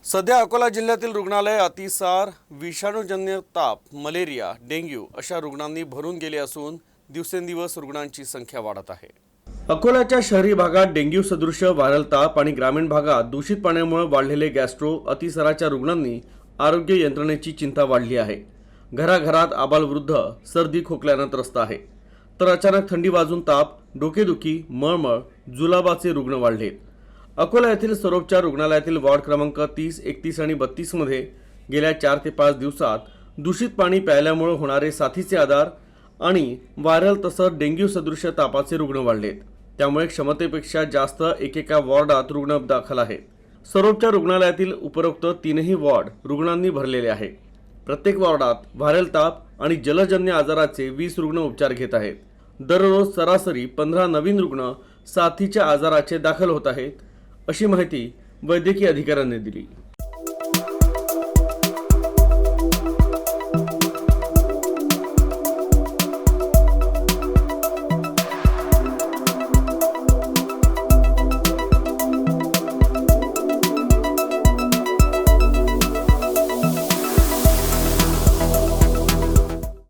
सध्या अकोला जिल्ह्यातील रुग्णालय अतिसार, विषाणूजन्य ताप, मलेरिया, डेंग्यू अशा रुग्णांनी भरून गेले असून दिवसेंदिवस रुग्णांची संख्या वाढत आहे। अकोल्याच्या शहरी भागात डेंग्यू सदृश व्हायरल ताप आणि ग्रामीण भागात दूषित पाण्यामुळे वाढलेले गॅस्ट्रो अतिसाराच्या रुग्णांनी आरोग्य यंत्रणेची चिंता वाढली आहे। घराघरात आबालवृद्ध सर्दी खोकल्याने त्रस्त आहे, तर अचानक थंडी वाजून ताप, डोकेदुखी, मळमळ, जुलाबाचे रुग्ण वाढलेत। अकोला येथील सर्वोपचार रुग्णालयातील वॉर्ड क्रमांक 30, 31 आणि 32 मध्ये गेल्या 4 ते 5 दिवसात दूषित पाणी प्यायल्यामुळे होणारे साथीचे आजार आणि व्हायरल तसंच डेंग्यू सदृश तापाचे रुग्ण वाढलेत। त्यामुळे क्षमतेपेक्षा जास्त एकेका वॉर्डात रुग्ण दाखल आहेत। सर्वोपचार रुग्णालयातील उपरोक्त 3ही वॉर्ड रुग्णांनी भरलेले आहे। प्रत्येक वॉर्डात व्हायरल ताप आणि जलजन्य आजाराचे 20 रुग्ण उपचार घेत आहेत। दररोज सरासरी 15 नवीन रुग्ण साथीच्या आजाराचे दाखल होत आहेत, अशी माहिती वैद्यकीय अधिकाऱ्यांनी दिली।